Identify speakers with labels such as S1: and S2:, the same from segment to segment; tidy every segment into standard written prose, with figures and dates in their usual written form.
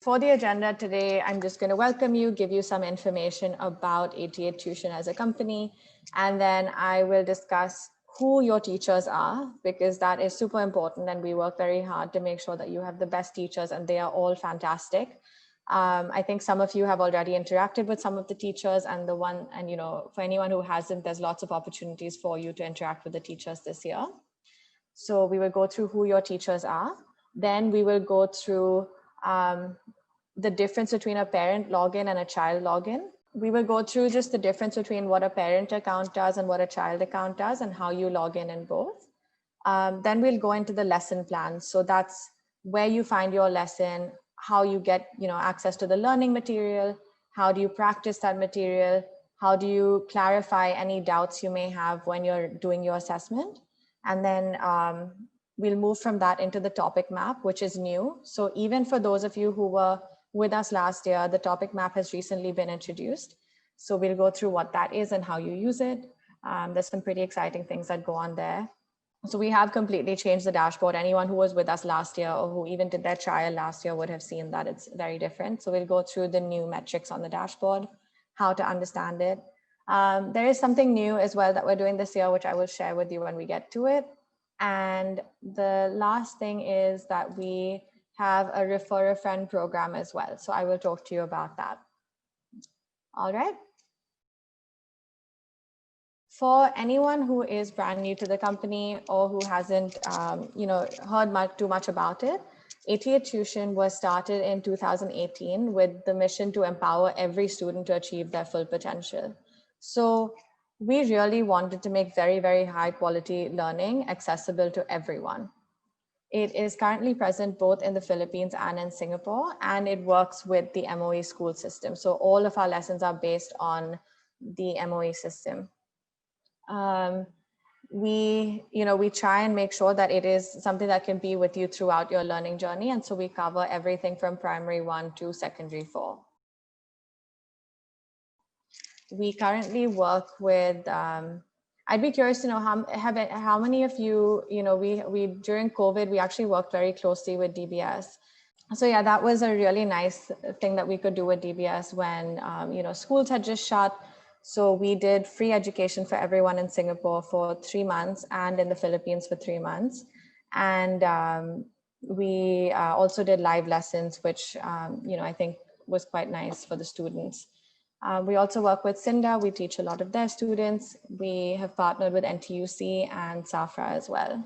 S1: for the agenda today, I'm just going to welcome you, give you some information about 88tuition as a company, and then I will discuss who your teachers are, because that is super important and we work very hard to make sure that you have the best teachers and they are all fantastic. I think some of you have already interacted with some of the teachers, and for anyone who hasn't, there's lots of opportunities for you to interact with the teachers this year. So we will go through who your teachers are. Then we will go through the difference between a parent login and a child login. We will go through just the difference between what a parent account does and what a child account does and how you log in both. Then we'll go into the lesson plan. So that's where you find your lesson, how you get access to the learning material, how do you practice that material, how do you clarify any doubts you may have when you're doing your assessment. And then we'll move from that into the topic map, which is new. So even for those of you who were with us last year, the topic map has recently been introduced. So we'll go through what that is and how you use it. There's some pretty exciting things that go on there. So we have completely changed the dashboard. Anyone who was with us last year or who even did their trial last year would have seen that it's very different. So we'll go through the new metrics on the dashboard, how to understand it. There is something new as well that we're doing this year, which I will share with you when we get to it. And the last thing is that we have a Refer a Friend program as well. So I will talk to you about that. All right. For anyone who is brand new to the company or who hasn't heard too much about it, 88tuition was started in 2018 with the mission to empower every student to achieve their full potential. So we really wanted to make very, very high quality learning accessible to everyone. It is currently present both in the Philippines and in Singapore, and it works with the MOE school system. So all of our lessons are based on the MOE system. We try and make sure that it is something that can be with you throughout your learning journey. And so we cover everything from primary 1 to secondary 4. We currently work with, I'd be curious to know how many of you, we during COVID, we actually worked very closely with DBS. So yeah, that was a really nice thing that we could do with DBS when, schools had just shut. So we did free education for everyone in Singapore for 3 months and in the Philippines for 3 months. And we also did live lessons, which, I think was quite nice for the students. We also work with CINDA. We teach a lot of their students. We have partnered with NTUC and SAFRA as well.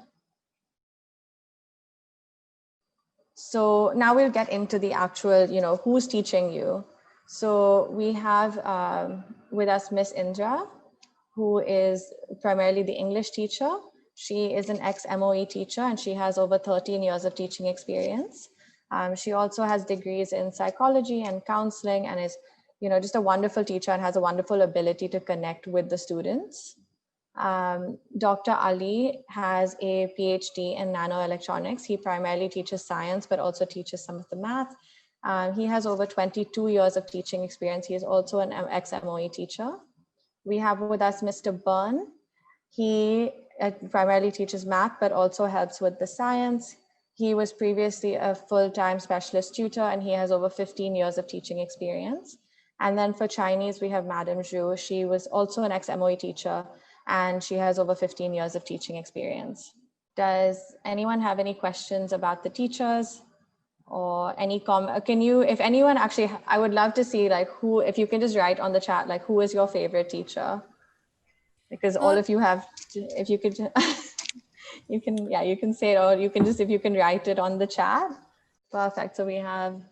S1: So now we'll get into the actual, who's teaching you. So we have with us Miss Indra, who is primarily the English teacher. She is an ex-MOE teacher and she has over 13 years of teaching experience. She also has degrees in psychology and counseling and is, just a wonderful teacher and has a wonderful ability to connect with the students. Dr. Ali has a PhD in nanoelectronics. He primarily teaches science, but also teaches some of the math. He has over 22 years of teaching experience. He is also an ex-MOE teacher. We have with us Mr. Byrne. He primarily teaches math, but also helps with the science. He was previously a full-time specialist tutor, and he has over 15 years of teaching experience. And then for Chinese, we have Madam Zhu. She was also an ex-MOE teacher, and she has over 15 years of teaching experience. Does anyone have any questions about the teachers? Or any if anyone actually, I would love to see if you can just write on the chat, who is your favorite teacher? Because all of you have, if you could, you can say it, or you can just, if you can write it on the chat. Perfect. So we have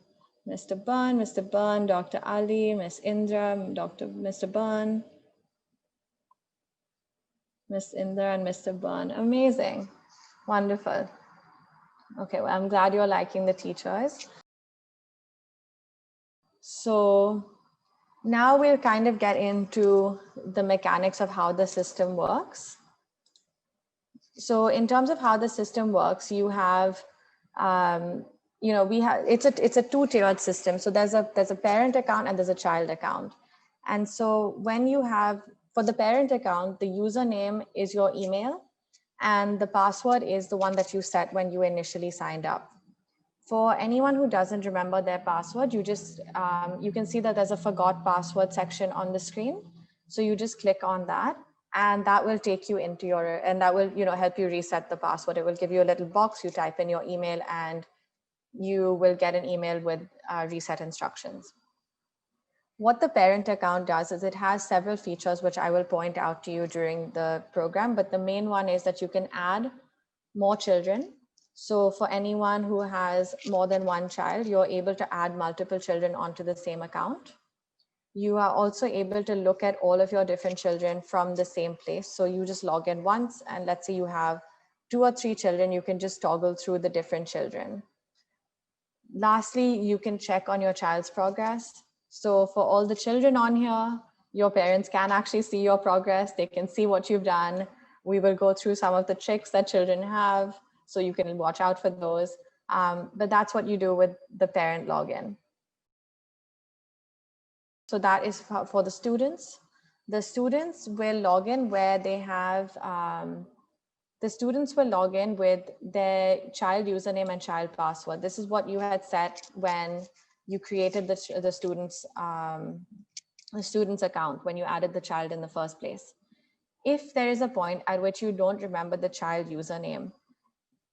S1: Mr. Byrne, Dr. Ali, Miss Indra, Mr. Byrne, Miss Indra and Mr. Byrne. Amazing. Wonderful. Okay, well, I'm glad you're liking the teachers. So now we'll kind of get into the mechanics of how the system works. So in terms of how the system works, you have, it's a two-tiered system. So there's a parent account and there's a child account. And so when you have, for the parent account, the username is your email and the password is the one that you set when you initially signed up. For anyone who doesn't remember their password, you just, you can see that there's a forgot password section on the screen. So you just click on that and that will take you into your, and that will, help you reset the password. It will give you a little box, you type in your email and you will get an email with reset instructions. What the parent account does is it has several features, which I will point out to you during the program, but the main one is that you can add more children. So for anyone who has more than one child, you're able to add multiple children onto the same account. You are also able to look at all of your different children from the same place. So you just log in once and let's say you have 2 or 3 children, you can just toggle through the different children. Lastly, you can check on your child's progress. So for all the children on here, your parents can actually see your progress. They can see what you've done. We will go through some of the tricks that children have, so you can watch out for those. But that's what you do with the parent login. So that is for the students. The students will log in where they have, the students will log in with their child username and child password. This is what you had set when you created the student's account, when you added the child in the first place. If there is a point at which you don't remember the child username,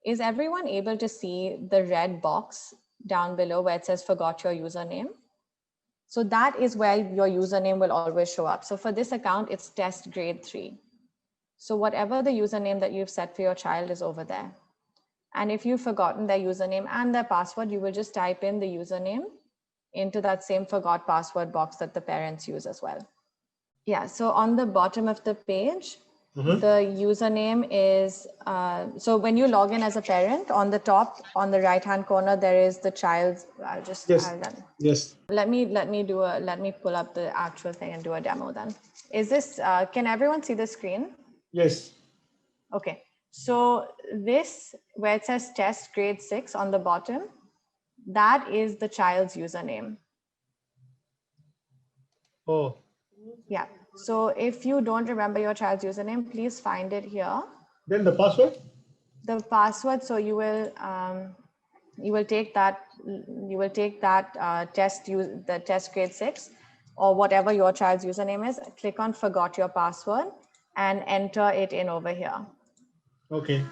S1: is everyone able to see the red box down below where it says forgot your username? So that is where your username will always show up. So for this account, it's test grade 3. So whatever the username that you've set for your child is over there. And if you've forgotten their username and their password, you will just type in the username into that same forgot password box that the parents use as well. Yeah, so on the bottom of the page, the username is, so when you log in as a parent, on the top, on the right-hand corner, there is the child's,
S2: Yes.
S1: Let me pull up the actual thing and do a demo then. Is this, can everyone see the screen?
S2: Yes.
S1: Okay, so this, where it says test grade 6 on the bottom, that is the child's username.
S2: Oh.
S1: Yeah, so if you don't remember your child's username, please find it here.
S2: Then the password?
S1: The password, so you will take that the test grade 6 or whatever your child's username is, click on forgot your password and enter it in over here.
S2: Okay.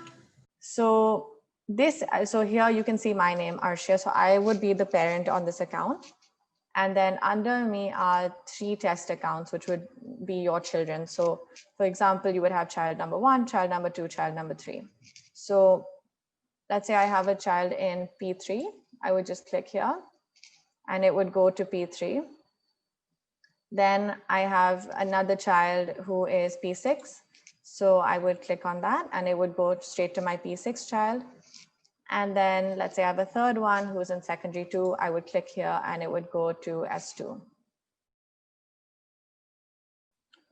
S1: So here you can see my name, Arshia. So I would be the parent on this account. And then under me are 3 test accounts, which would be your children. So for example, you would have child number 1, child number 2, child number 3. So let's say I have a child in P3. I would just click here and it would go to P3. Then I have another child who is P6. So I would click on that and it would go straight to my P6 child. And then let's say I have a third one who's in secondary 2, I would click here and it would go to S2.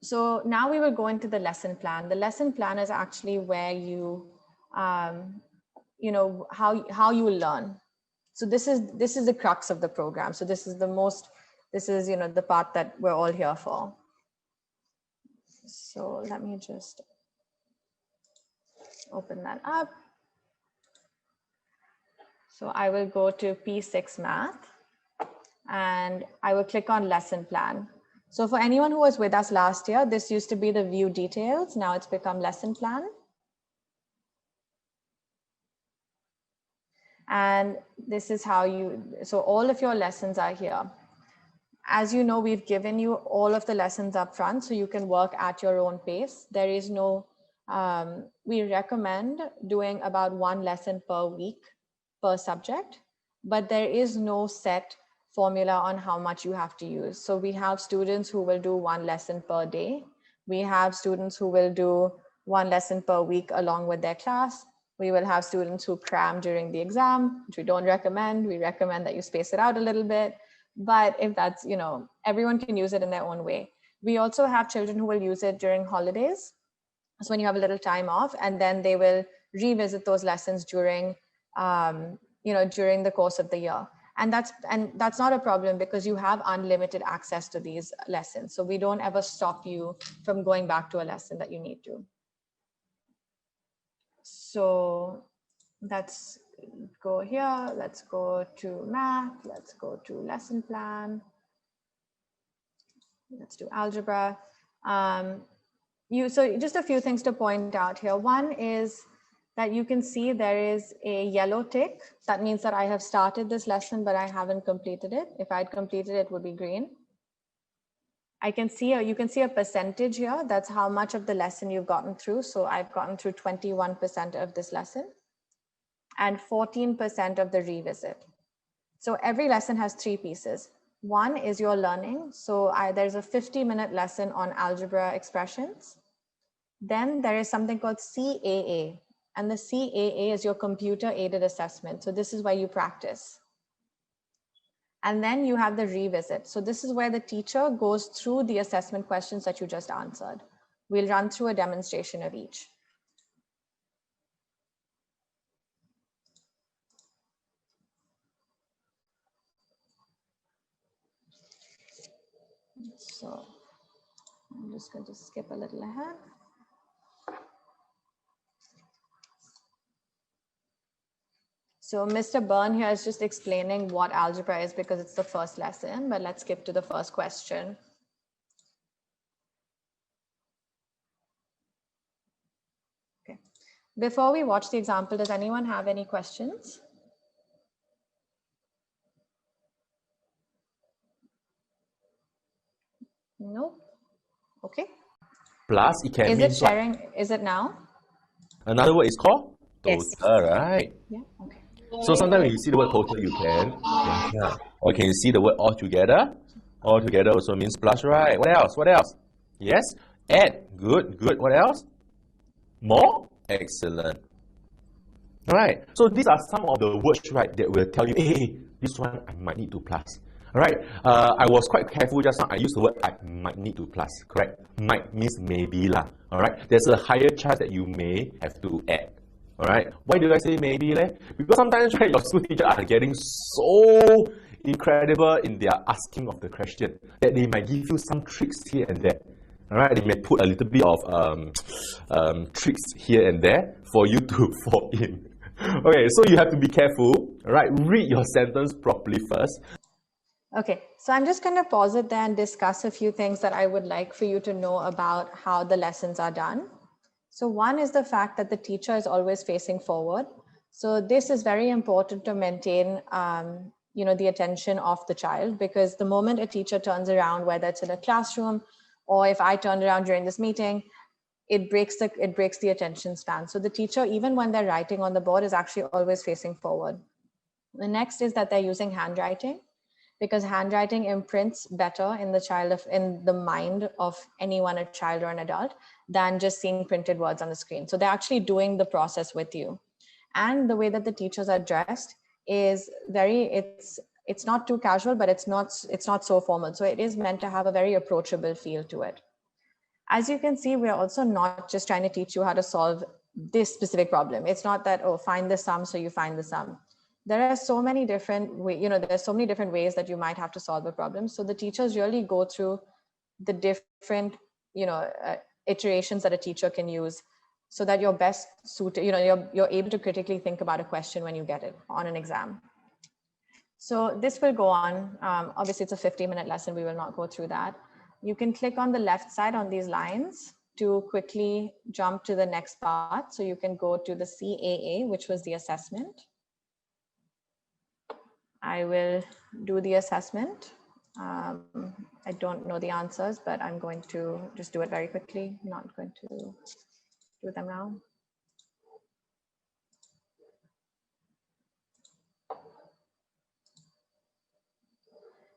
S1: So now we will go into the lesson plan. The lesson plan is actually where you, how you will learn. So this is the crux of the program. So this is the part that we're all here for. So let me just open that up. So I will go to P6 Math and I will click on lesson plan. So for anyone who was with us last year, this used to be the view details. Now it's become lesson plan. And this is how so all of your lessons are here. As you know, we've given you all of the lessons up front so you can work at your own pace. There is no, we recommend doing about 1 lesson per week per subject, but there is no set formula on how much you have to use. So we have students who will do 1 lesson per day. We have students who will do 1 lesson per week along with their class. We will have students who cram during the exam, which we don't recommend. We recommend that you space it out a little bit. But if that's, everyone can use it in their own way. We also have children who will use it during holidays. So when you have a little time off, and then they will revisit those lessons during, during the course of the year. And that's not a problem because you have unlimited access to these lessons. So we don't ever stop you from going back to a lesson that you need to. So that's go here. Let's go to math. Let's go to lesson plan. Let's do algebra. So just a few things to point out here. One is that you can see there is a yellow tick. That means that I have started this lesson, but I haven't completed it. If I'd completed it, it would be green. You can see a percentage here. That's how much of the lesson you've gotten through. So I've gotten through 21% of this lesson and 14% of the revisit. So every lesson has 3 pieces. One is your learning. So there's a 50-minute lesson on algebra expressions. Then there is something called CAA. And the CAA is your computer aided assessment. So this is where you practice. And then you have the revisit. So this is where the teacher goes through the assessment questions that you just answered. We'll run through a demonstration of each. So I'm just going to skip a little ahead. So Mr. Byrne here is just explaining what algebra is because it's the first lesson, but let's skip to the first question. Okay. Before we watch the example, does anyone have any questions? No. Okay.
S3: Plus, it can
S1: mean. Is it sharing? What? Is it now?
S3: Another word is called total,
S1: yes.
S3: Right?
S1: Yeah. Okay.
S3: So sometimes when you see the word total, you can. Yeah. Or can you see the word altogether? Altogether also means plus, right? What else? What else? Yes. Add. Good. Good. What else? More. Excellent. All right. So these are some of the words, right, that will tell you, hey, this one I might need to plus. All right. I was quite careful just now. I used the word I might need to plus. Correct. Might means maybe lah. All right. There's a higher chance that you may have to add. All right. Why do I say maybe leh? Because sometimes, right, your school teachers are getting so incredible in their asking of the question that they might give you some tricks here and there. All right. They may put a little bit of tricks here and there for you to fall in. Okay. So you have to be careful. All right. Read your sentence properly first.
S1: Okay, so I'm just going to pause it there and discuss a few things that I would like for you to know about how the lessons are done. So one is the fact that the teacher is always facing forward. So this is very important to maintain, the attention of the child, because the moment a teacher turns around, whether it's in a classroom or if I turned around during this meeting, it breaks the attention span. So the teacher, even when they're writing on the board, is actually always facing forward. The next is that they're using handwriting, because handwriting imprints better in the mind of anyone, a child or an adult, than just seeing printed words on the screen. So they're actually doing the process with you. And the way that the teachers are dressed is it's not too casual, but it's not so formal. So it is meant to have a very approachable feel to it. As you can see, we're also not just trying to teach you how to solve this specific problem. It's not that, oh, find the sum, so you find the sum. There are so many different there's so many different ways that you might have to solve a problem. So the teachers really go through the different, iterations that a teacher can use so that you're best suited, you're able to critically think about a question when you get it on an exam. So this will go on. Obviously, it's a 50-minute lesson. We will not go through that. You can click on the left side on these lines to quickly jump to the next part. So you can go to the CAA, which was the assessment. I will do the assessment. I don't know the answers, but I'm going to just do it very quickly. I'm not going to do them now.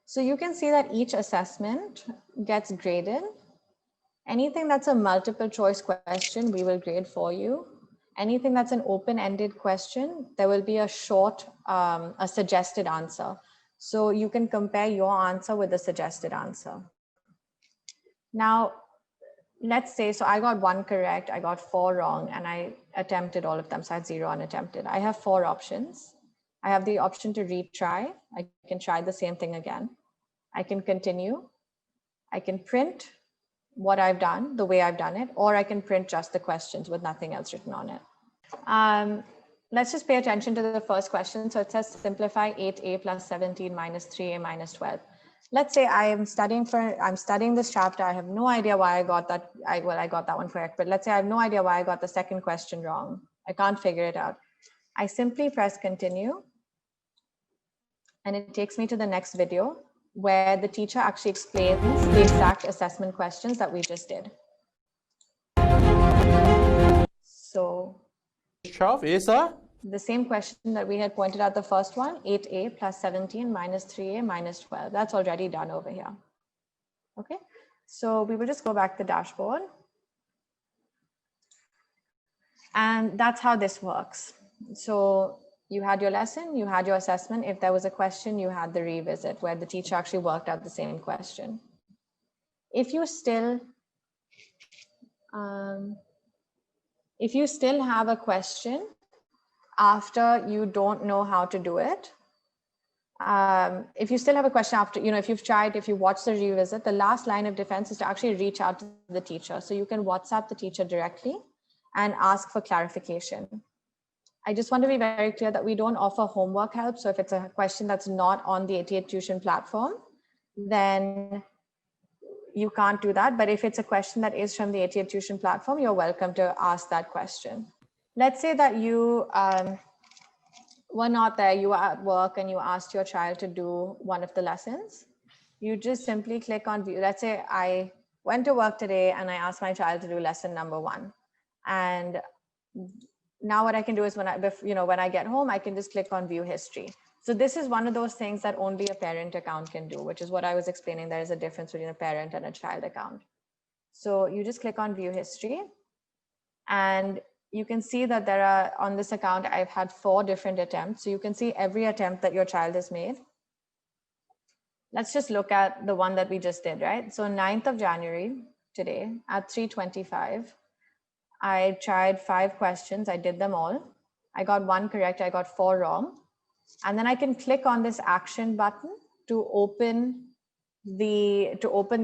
S1: So you can see that each assessment gets graded. Anything that's a multiple choice question, we will grade for you. Anything that's an open-ended question, there will be a short, a suggested answer. So you can compare your answer with the suggested answer. Now, let's say, so I got 1 correct, I got 4 wrong, and I attempted all of them. So I had 0 unattempted. I have 4 options. I have the option to retry. I can try the same thing again. I can continue. I can print what I've done, the way I've done it, or I can print just the questions with nothing else written on it. let's just pay attention to the first question. So it says simplify 8a plus 17 minus 3a minus 12. Let's say I'm studying this chapter. I have no idea why I got that. I got that one correct, but let's say I have no idea why I got the second question wrong. I can't figure it out. I simply press continue, and it takes me to the next video where the teacher actually explains the exact assessment questions that we just did. So
S3: 12 is a?
S1: The same question that we had pointed out the first one, 8a plus 17 minus 3a minus 12. That's already done over here. Okay, so we will just go back to the dashboard. And that's how this works. So you had your lesson, you had your assessment. If there was a question, you had the revisit where the teacher actually worked out the same question. If you still have a question after you don't know how to do it, if you still have a question after, if you've tried, if you watch the revisit, the last line of defense is to actually reach out to the teacher. So you can WhatsApp the teacher directly and ask for clarification. I just want to be very clear that we don't offer homework help. So if it's a question that's not on the 88tuition platform, then you can't do that. But if it's a question that is from the 88tuition platform, you're welcome to ask that question. Let's say that you were not there, you were at work and you asked your child to do one of the lessons. You just simply click on view. Let's say I went to work today and I asked my child to do lesson number 1. And now what I can do is when I get home, I can just click on view history. So this is one of those things that only a parent account can do, which is what I was explaining. There is a difference between a parent and a child account. So you just click on view history, and you can see that there are, on this account, I've had 4 different attempts. So you can see every attempt that your child has made. Let's just look at the one that we just did, right? So 9th of January, today at 3:25, I tried 5 questions. I did them all. I got 1 correct. I got 4 wrong. And then I can click on this action button to open the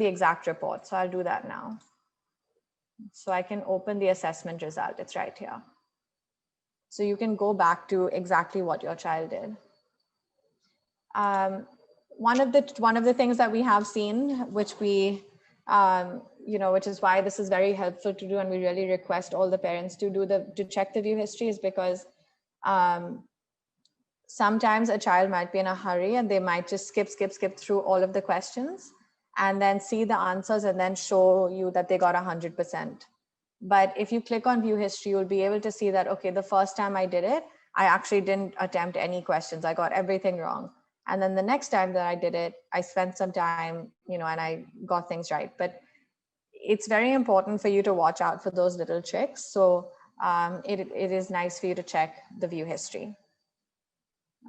S1: exact report. So I'll do that now. So I can open the assessment result. It's right here. So you can go back to exactly what your child did. One of the things that we have seen, which we, which is why this is very helpful to do, and we really request all the parents to check the view history, is because sometimes a child might be in a hurry and they might just skip through all of the questions and then see the answers and then show you that they got 100%. But if you click on view history, you'll be able to see that, okay, the first time I did it, I actually didn't attempt any questions. I got everything wrong. And then the next time that I did it, I spent some time, and I got things right. But it's very important for you to watch out for those little tricks. So it is nice for you to check the view history.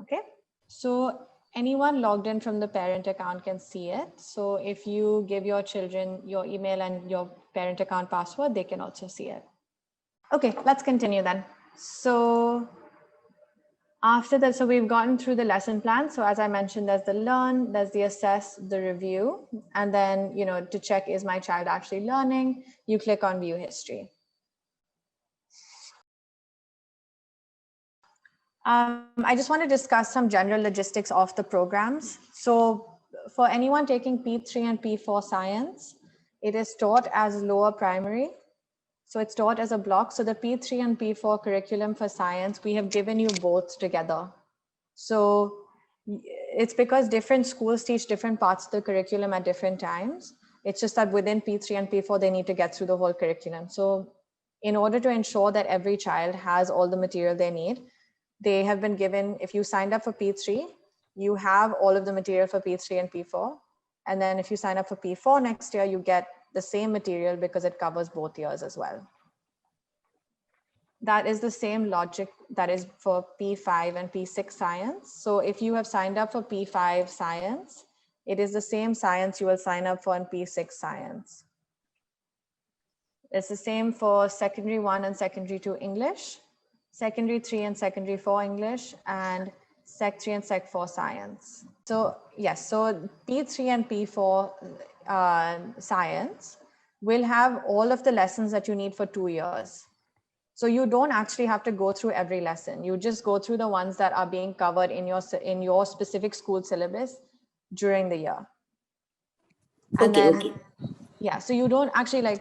S1: Okay, so anyone logged in from the parent account can see it. So if you give your children your email and your parent account password, they can also see it. Okay, let's continue then. So after that, so we've gotten through the lesson plan. So as I mentioned, there's the learn, there's the assess, the review, and then, to check, is my child actually learning? You click on view history. I just want to discuss some general logistics of the programs. So for anyone taking P3 and P4 science, it is taught as lower primary. So it's taught as a block. So the P3 and P4 curriculum for science, we have given you both together. So it's because different schools teach different parts of the curriculum at different times. It's just that within P3 and P4, they need to get through the whole curriculum. So in order to ensure that every child has all the material they need, they have been given, if you signed up for P3, you have all of the material for P3 and P4. And then if you sign up for P4 next year, you get the same material because it covers both years as well. That is the same logic that is for P5 and P6 science. So if you have signed up for P5 science, it is the same science you will sign up for in P6 science. It's the same for secondary 1 and secondary 2 English, secondary 3 and secondary 4 English, and sec 3 and sec 4 science. So yes, so P3 and P4 science will have all of the lessons that you need for 2 years. So you don't actually have to go through every lesson. You just go through the ones that are being covered in your specific school syllabus during the year. And then, yeah, so you don't actually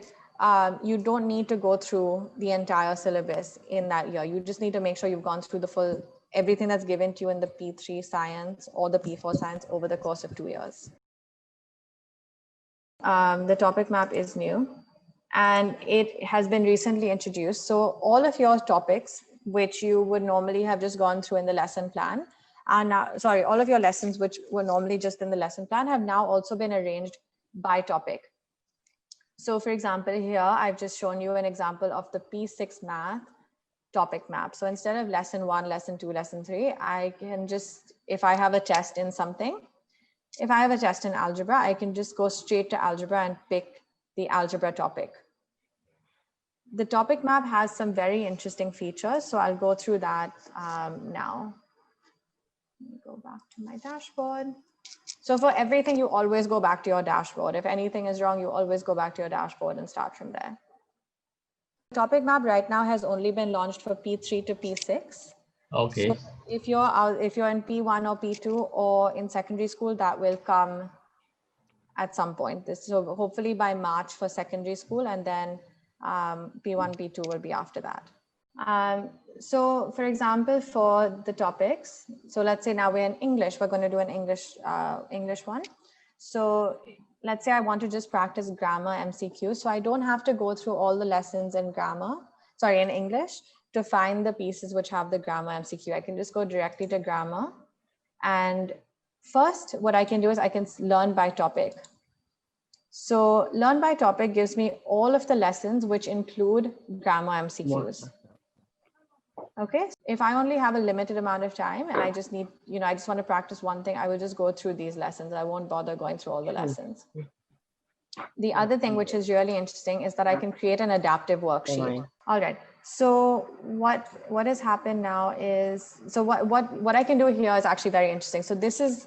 S1: you don't need to go through the entire syllabus in that year. You just need to make sure you've gone through the full, everything that's given to you in the P3 science or the P4 science over the course of 2 years. The topic map is new and it has been recently introduced. So all of your topics, which you would normally have just gone through in the lesson plan, are now, sorry, all of your lessons, which were normally just in the lesson plan, have now also been arranged by topic. So for example, here I've just shown you an example of the P6 math topic map. So instead of lesson 1, lesson 2, lesson 3, I can just, if I have a test in something, if I have a test in algebra, I can just go straight to algebra and pick the algebra topic. The topic map has some very interesting features. So I'll go through that now. Let me go back to my dashboard. So for everything, you always go back to your dashboard. If anything is wrong, you always go back to your dashboard and start from there. The topic map right now has only been launched for P3 to P6.
S2: Okay.
S1: So if you're in P1 or P2 or in secondary school, that will come at some point. So hopefully by March for secondary school, and then P1, P2 will be after that. So for example, for the topics, so let's say now we're in English, we're going to do an English one. So let's say I want to just practice grammar MCQ. So I don't have to go through all the lessons in in English to find the pieces which have the grammar MCQ. I can just go directly to grammar. And first, what I can do is I can learn by topic. So learn by topic gives me all of the lessons which include grammar MCQs. Okay, if I only have a limited amount of time and I just need, I just want to practice one thing, I will just go through these lessons. I won't bother going through all the lessons. The other thing which is really interesting is that I can create an adaptive worksheet. All right. So what has happened now is, so what I can do here is actually very interesting. So this is,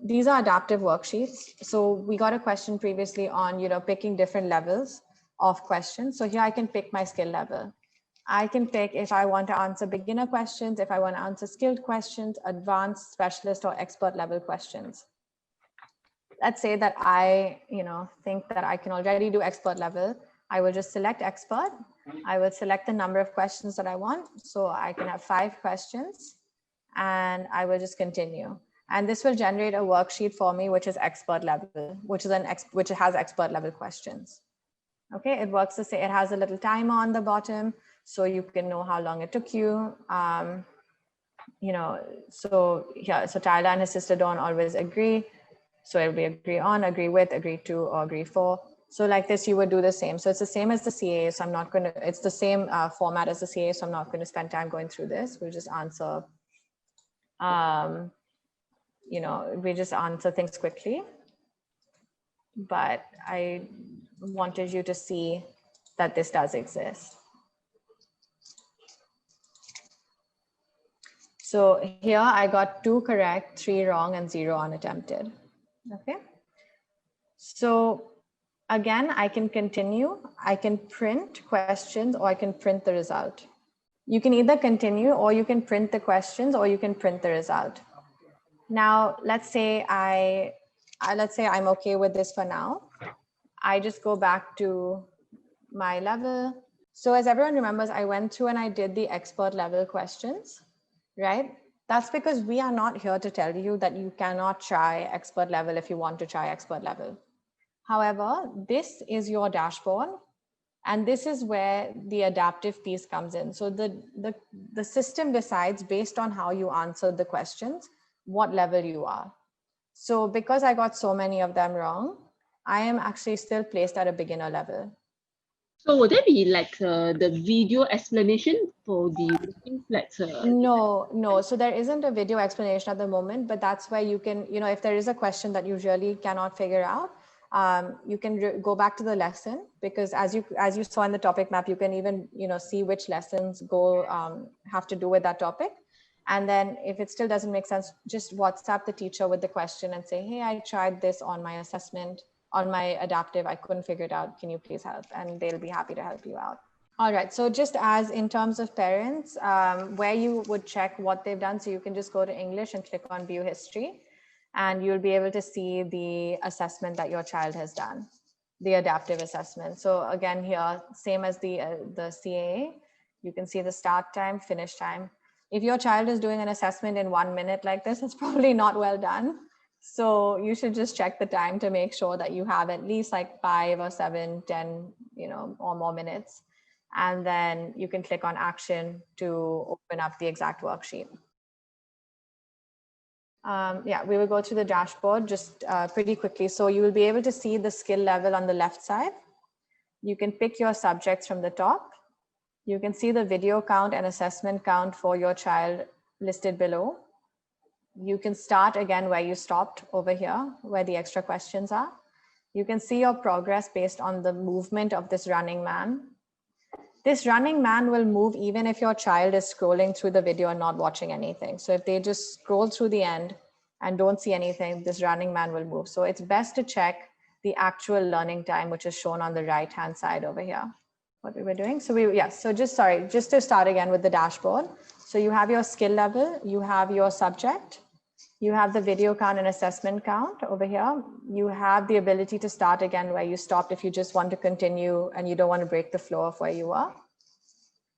S1: these are adaptive worksheets. So we got a question previously on, picking different levels of questions. So here I can pick my skill level. I can pick if I want to answer beginner questions, if I want to answer skilled questions, advanced, specialist, or expert level questions. Let's say that I, think that I can already do expert level. I will just select expert. I will select the number of questions that I want. So I can have 5 questions and I will just continue. And this will generate a worksheet for me, which is expert level, which has expert level questions. Okay, it works the same. It has a little timer on the bottom, so you can know how long it took you. So Tyler and his sister don't always agree. So it'll be agree on, agree with, agree to, or agree for. So like this, you would do the same. So it's the same as the CA. So I'm not going to, it's the same format as the CA. So I'm not going to spend time going through this. We'll just answer, we just answer things quickly. But I wanted you to see that this does exist. So here I got 2 correct, 3 wrong, and 0 unattempted. Okay. So again, I can continue. I can print questions or I can print the result. You can either continue or you can print the questions or you can print the result. Now, let's say I'm okay with this for now. I just go back to my level. So as everyone remembers, I went through and I did the expert level questions, right? That's because we are not here to tell you that you cannot try expert level if you want to try expert level. However, this is your dashboard, and this is where the adaptive piece comes in. So the system decides based on how you answered the questions, what level you are. So because I got so many of them wrong, I am actually still placed at a beginner level.
S4: So would there be like the video explanation for the working flats?
S1: No. So there isn't a video explanation at the moment, but that's where you can, if there is a question that you really cannot figure out, you can go back to the lesson, because as you saw in the topic map, you can even, see which lessons have to do with that topic. And then if it still doesn't make sense, just WhatsApp the teacher with the question and say, hey, I tried this on my assessment, on my adaptive, I couldn't figure it out. Can you please help? And they'll be happy to help you out. All right, so just as in terms of parents, where you would check what they've done, so you can just go to English and click on view history, and you'll be able to see the assessment that your child has done, the adaptive assessment. So again here, same as the CAA, you can see the start time, finish time. If your child is doing an assessment in 1 minute like this, it's probably not well done. So you should just check the time to make sure that you have at least like 5 or 7, 10, or more minutes. And then you can click on action to open up the exact worksheet. Yeah, we will go to the dashboard just pretty quickly. So you will be able to see the skill level on the left side. You can pick your subjects from the top. You can see the video count and assessment count for your child listed below. You can start again where you stopped over here, where the extra questions are. You can see your progress based on the movement of this running man. This running man will move even if your child is scrolling through the video and not watching anything. So if they just scroll through the end and don't see anything, this running man will move. So it's best to check the actual learning time, which is shown on the right-hand side over here. What we were doing. So just to start again with the dashboard. So you have your skill level, you have your subject, you have the video count and assessment count over here. You have the ability to start again where you stopped if you just want to continue and you don't want to break the flow of where you were.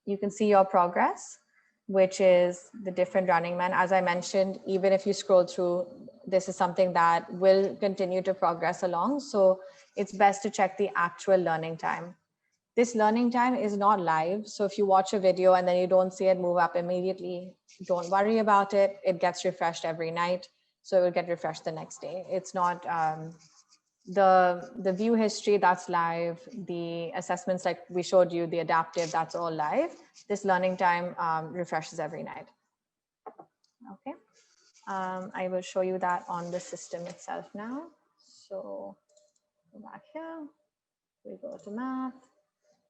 S1: You can see your progress, which is the different running man. As I mentioned, even if you scroll through, this is something that will continue to progress along. So it's best to check the actual learning time. This learning time is not live. So if you watch a video and then you don't see it move up immediately, don't worry about it. It gets refreshed every night. So it will get refreshed the next day. It's not the view history, that's live. The assessments like we showed you, the adaptive, that's all live. This learning time refreshes every night. Okay. I will show you that on the system itself now. So go back here. We go to math.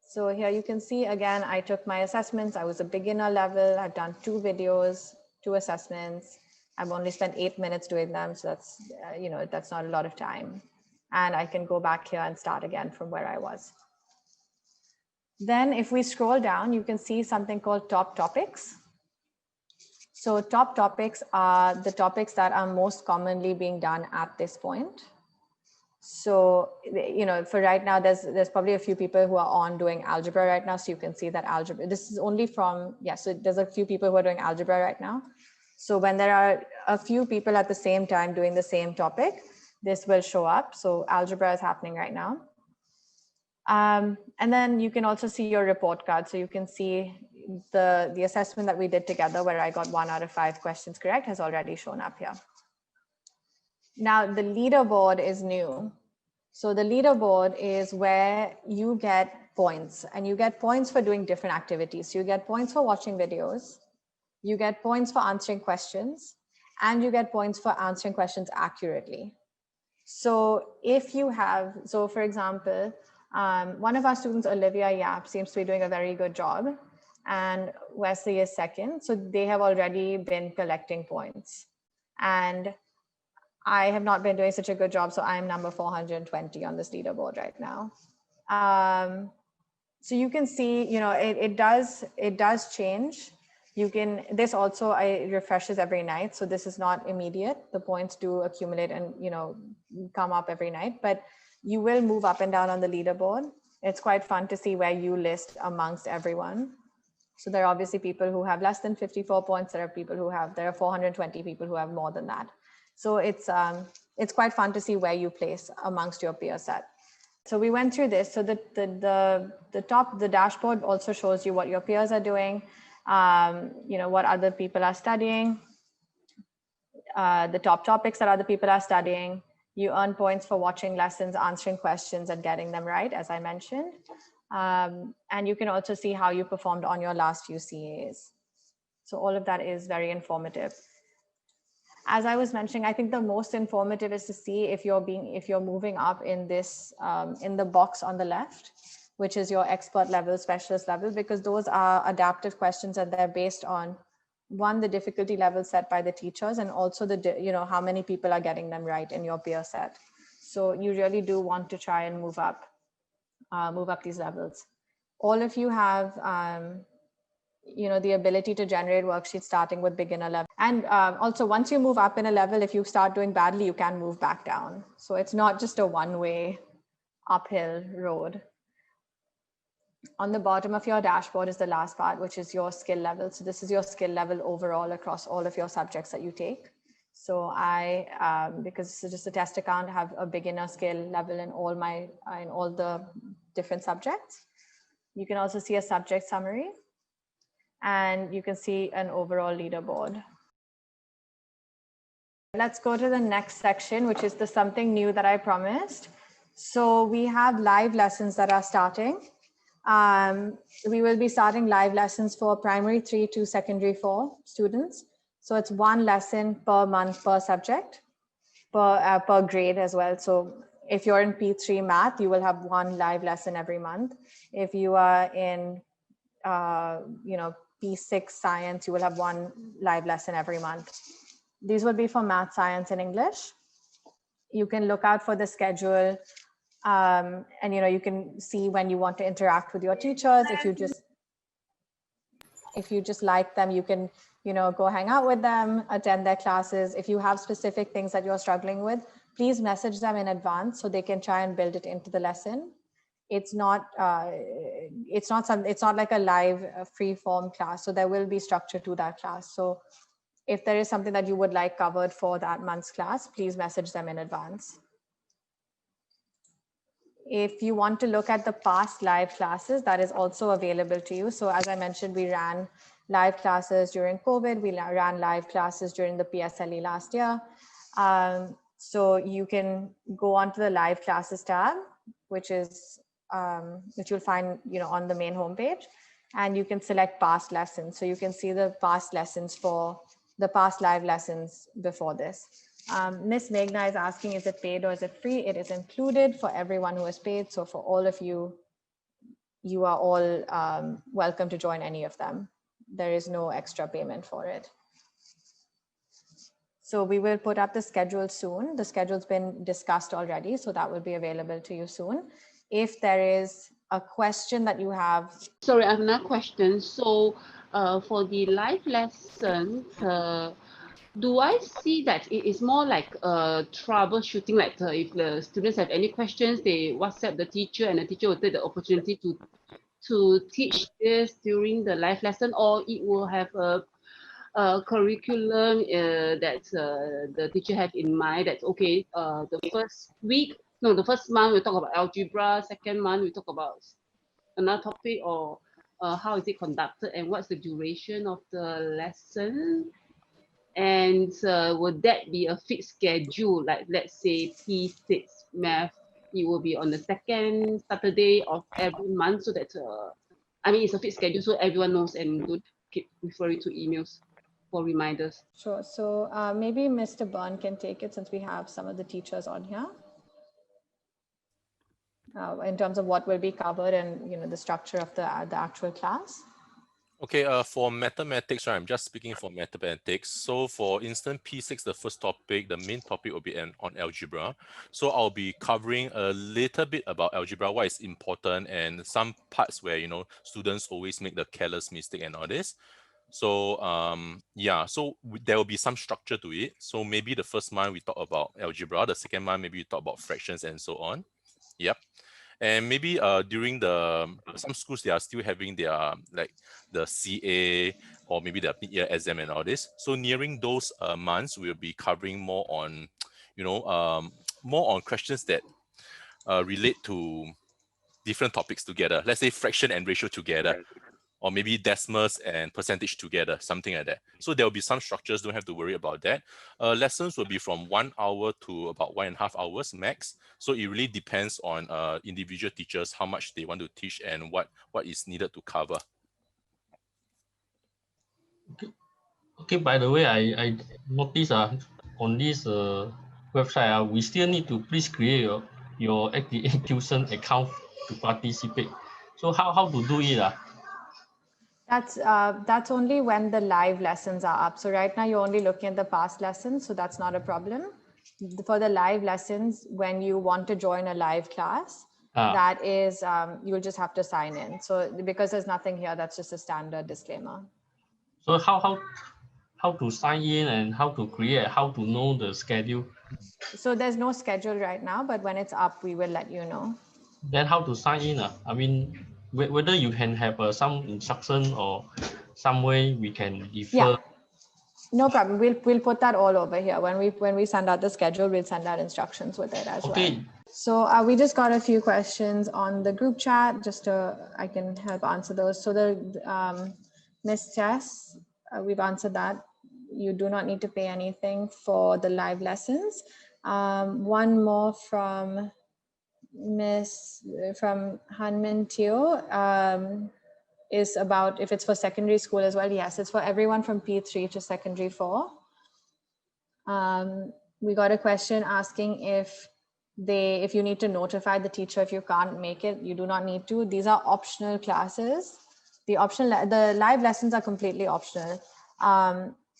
S1: So here you can see, again, I took my assessments. I was a beginner level. I've done 2 videos, 2 assessments. I've only spent 8 minutes doing them. So that's, that's not a lot of time. And I can go back here and start again from where I was. Then if we scroll down, you can see something called top topics. So top topics are the topics that are most commonly being done at this point. So, for right now, there's probably a few people who are on doing algebra right now. So you can see that algebra, this is only from, so there's a few people who are doing algebra right now. So when there are a few people at the same time doing the same topic, this will show up. So algebra is happening right now. And then you can also see your report card. So you can see the assessment that we did together where I got 1 out of 5 questions correct has already shown up here. Now the leaderboard is new. So the leaderboard is where you get points, and you get points for doing different activities. So you get points for watching videos, you get points for answering questions, and you get points for answering questions accurately. So if you have, so for example, one of our students, Olivia Yap, seems to be doing a very good job, and Wesley is second. So they have already been collecting points. And I have not been doing such a good job, so I'm number 420 on this leaderboard right now. So you can see, it does change. This also refreshes every night, so this is not immediate. The points do accumulate and come up every night, but you will move up and down on the leaderboard. It's quite fun to see where you list amongst everyone. So there are obviously people who have less than 54 points. There are 420 people who have more than that. So it's quite fun to see where you place amongst your peer set. So we went through this. So the dashboard also shows you what your peers are doing, what other people are studying, the top topics that other people are studying. You earn points for watching lessons, answering questions, and getting them right, as I mentioned. And you can also see how you performed on your last few CAs. So all of that is very informative. As I was mentioning, I think the most informative is to see if you're moving up in this, in the box on the left, which is your expert level, specialist level, because those are adaptive questions and they're based on, one, the difficulty level set by the teachers, and also how many people are getting them right in your peer set. So you really do want to try and move up these levels. all of you have, the ability to generate worksheets starting with beginner level. And also, once you move up in a level, if you start doing badly, you can move back down. So it's not just a one-way uphill road. On the bottom of your dashboard is the last part, which is your skill level. So this is your skill level overall across all of your subjects that you take. So I, because this is just a test account, have a beginner skill level in all the different subjects. You can also see a subject summary, and you can see an overall leaderboard. Let's go to the next section, which is the something new that I promised. So we have live lessons that are starting. We will be starting live lessons for primary 3 to secondary 4 students. So it's one lesson per month per subject, per grade as well. So if you're in P3 math, you will have one live lesson every month. If you are in P6 science, you will have one live lesson every month. These will be for math, science, and English. You can look out for the schedule, and you can see when you want to interact with your teachers. If you just like them, you can go hang out with them, attend their classes. If you have specific things that you're struggling with, please message them in advance so they can try and build it into the lesson. It's not like a live free form class, so there will be structure to that class. So if there is something that you would like covered for that month's class, please message them in advance. If you want to look at the past live classes, that is also available to you. So as I mentioned, we ran live classes during COVID. We ran live classes during the PSLE last year. So you can go onto the live classes tab, which you'll find on the main homepage, and you can select past lessons. So you can see the past lessons for the past live lessons before this. Miss Meghna is asking, is it paid or is it free? It is included for everyone who is paid. So for all of you, you are all welcome to join any of them. There is no extra payment for it. So we will put up the schedule soon. The schedule's been discussed already, so that will be available to you soon. If there is a question that you have.
S4: Sorry, I have another question. So for the live lessons, do I see that it is more like troubleshooting, like if the students have any questions, they WhatsApp the teacher and the teacher will take the opportunity to teach this during the live lesson, or it will have a curriculum that the teacher have in mind that, okay, the first month we talk about algebra, second month we talk about another topic, or how is it conducted and what's the duration of the lesson? And would that be a fixed schedule? Like, let's say P6 math, it will be on the second Saturday of every month, so that it's a fixed schedule, so everyone knows and don't keep referring to emails for reminders.
S1: Sure. So maybe Mr. Byrne can take it, since we have some of the teachers on here. In terms of what will be covered and the structure of the actual class.
S3: Okay, for mathematics, right, I'm just speaking for mathematics. So for instance, P6, the first topic, the main topic will be on algebra. So I'll be covering a little bit about algebra, why it's important, and some parts where, students always make the careless mistake and all this. So so there will be some structure to it. So maybe the first month we talk about algebra, the second month maybe we talk about fractions and so on. Yep. And maybe during some schools, they are still having their the CA or maybe the mid-year exam and all this. So nearing those months, we'll be covering more on, more on questions that relate to different topics together. Let's say fraction and ratio together, or maybe decimals and percentage together, something like that. So there will be some structures, don't have to worry about that. Lessons will be from 1 hour to about 1.5 hours max. So it really depends on individual teachers, how much they want to teach and what is needed to cover.
S5: Okay, by the way, I noticed on this website, we still need to please create your 88tuition account to participate. So how to do it?
S1: That's only when the live lessons are up. So right now you're only looking at the past lessons, so that's not a problem. For the live lessons, when you want to join a live class, That is, you'll just have to sign in. So because there's nothing here, that's just a standard disclaimer.
S5: So how to sign in and how to create, how to know the schedule?
S1: So there's no schedule right now, but when it's up, we will let you know.
S5: Then how to sign in? I mean, whether you can have some instruction or some way we can defer.
S1: Yeah, no problem. We'll put that all over here. When we send out the schedule, we'll send out instructions with it as well. So we just got a few questions on the group chat, just I can help answer those. So the Miss Tess, we've answered that. You do not need to pay anything for the live lessons. One more from Hanmin Teo is about if it's for secondary school as well. Yes, it's for everyone from P3 to secondary 4. We got a question asking if you need to notify the teacher if you can't make it. You do not need to. These are optional classes. The live lessons are completely optional.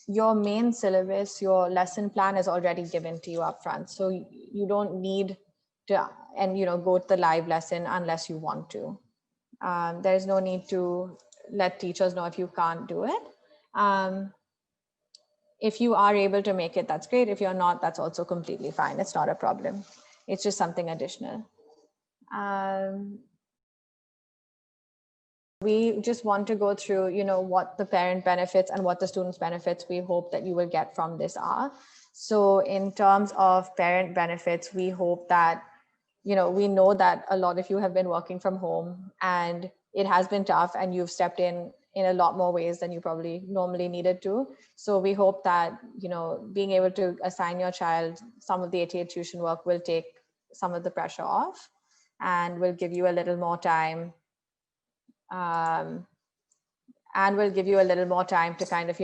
S1: Your main syllabus, your lesson plan is already given to you up front. So you don't need to go to the live lesson unless you want to. There's no need to let teachers know if you can't do it. If you are able to make it, that's great. If you're not, that's also completely fine. It's not a problem. It's just something additional. We just want to go through, what the parent benefits and what the students' benefits we hope that you will get from this are. So in terms of parent benefits, we hope that, we know that a lot of you have been working from home and it has been tough and you've stepped in a lot more ways than you probably normally needed to. So we hope that, being able to assign your child some of the 88 tuition work will take some of the pressure off and will give you a little more time. And will give you a little more time to kind of,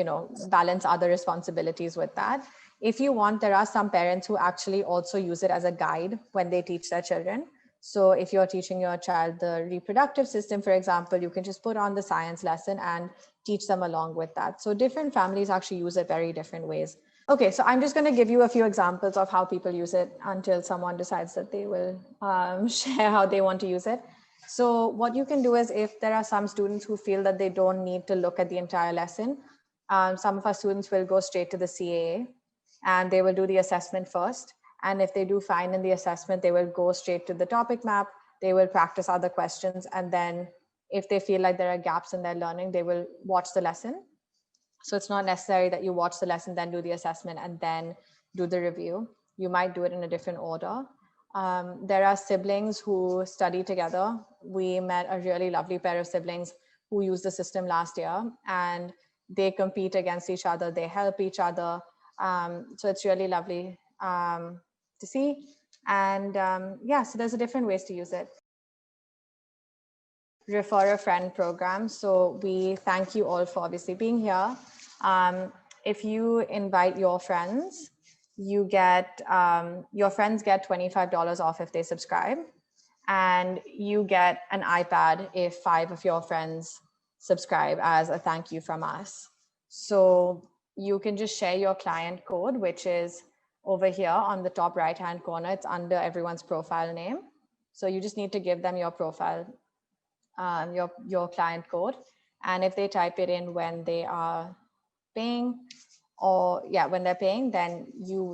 S1: balance other responsibilities with that. If you want, there are some parents who actually also use it as a guide when they teach their children. So if you're teaching your child the reproductive system, for example, you can just put on the science lesson and teach them along with that. So different families actually use it very different ways. Okay, so I'm just going to give you a few examples of how people use it until someone decides that they will share how they want to use it. So what you can do is if there are some students who feel that they don't need to look at the entire lesson, some of our students will go straight to the CAA and they will do the assessment first. And if they do fine in the assessment, they will go straight to the topic map. They will practice other questions. And then if they feel like there are gaps in their learning, they will watch the lesson. So it's not necessary that you watch the lesson, then do the assessment and then do the review. You might do it in a different order. There are siblings who study together. We met a really lovely pair of siblings who used the system last year and they compete against each other. They help each other. So it's really lovely to see. And yeah, so there's different ways to use it. Refer a friend program. So we thank you all for obviously being here. If you invite your friends, you get, your friends get $25 off if they subscribe, and you get an iPad if 5 of your friends subscribe as a thank you from us. So you can just share your client code, which is over here on the top right-hand corner. It's under everyone's profile name. So you just need to give them your profile, your client code. And if they type it in when they are paying, or yeah, when they're paying, then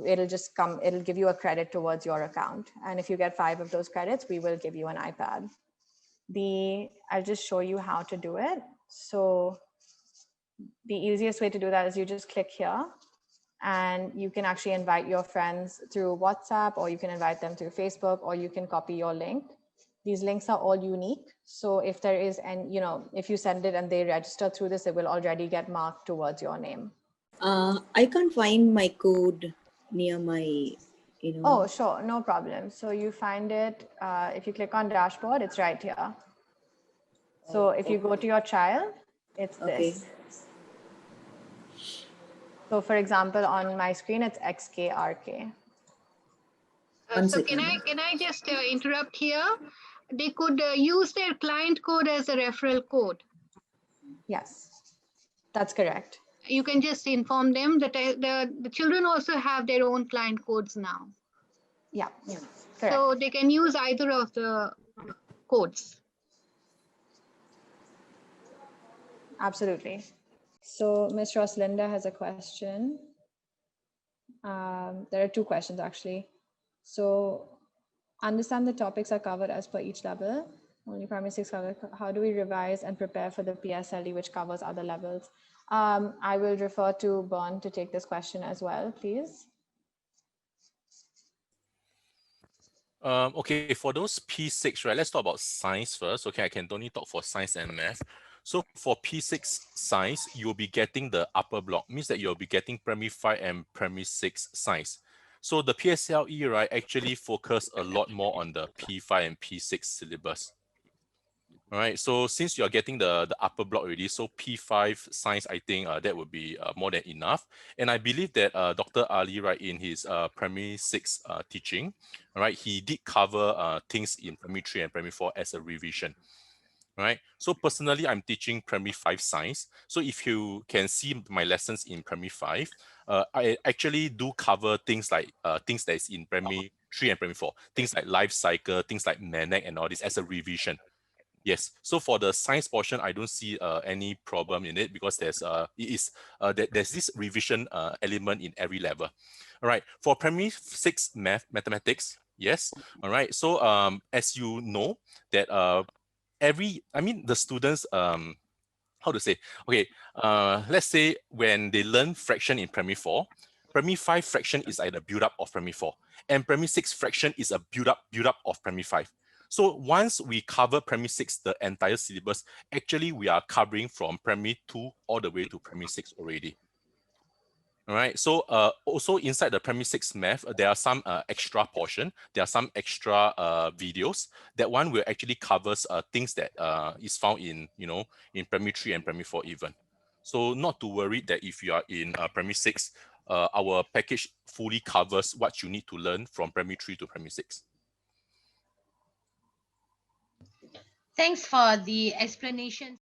S1: it'll give you a credit towards your account. And if you get 5 of those credits, we will give you an iPad. I'll just show you how to do it. So the easiest way to do that is you just click here and you can actually invite your friends through WhatsApp, or you can invite them through Facebook, or you can copy your link. These links are all unique. So if there is, and if you send it and they register through this, it will already get marked towards your name.
S6: I can't find my code near my,
S1: Oh, sure, no problem. So you find it, if you click on dashboard, it's right here. So if you go to your child, it's this. So for example, on my screen, it's XKRK.
S7: So can I just interrupt here? They could use their client code as a referral code.
S1: Yes, that's correct.
S7: You can just inform them that the children also have their own client codes now.
S1: Yeah, correct.
S7: So they can use either of the codes.
S1: Absolutely. So Ms. Roslinda has a question. There are two questions actually. So understand the topics are covered as per each level. Only primary 6 covered. How do we revise and prepare for the PSLE, which covers other levels? I will refer to Bern to take this question as well, please.
S3: Okay, for those P6, right, let's talk about science first. Okay, I can only talk for science and math. So for P6 science, you'll be getting the upper block, means that you'll be getting primary 5 and primary 6 science. So the PSLE, right, actually focus a lot more on the P5 and P6 syllabus. All right, so since you're getting the upper block already, so P5 science, I think that would be more than enough. And I believe that Dr. Ali, right, in his primary 6 teaching, all right, he did cover things in primary 3 and primary 4 as a revision. Right. So personally, I'm teaching primary 5 science. So if you can see my lessons in primary 5, I actually do cover things like things that is in primary 3 and primary 4, things like life cycle, things like MANEC and all this as a revision. Yes. So for the science portion, I don't see any problem in it because there's there's this revision element in every level. All right. For primary 6 mathematics, yes. All right. So as you know that the students how to say, okay, let's say when they learn fraction in primary 4, primary 5 fraction is like the build up of primary 4, and primary 6 fraction is a build up of primary 5. So once we cover primary 6, the entire syllabus, actually we are covering from primary 2 all the way to primary 6 already. All right. So also inside the primary 6 math, there are some extra portion. There are some extra videos. That one will actually covers things that is found in in primary 3 and primary 4 even. So not to worry that if you are in primary 6, our package fully covers what you need to learn from primary 3 to primary 6.
S8: Thanks for the explanation.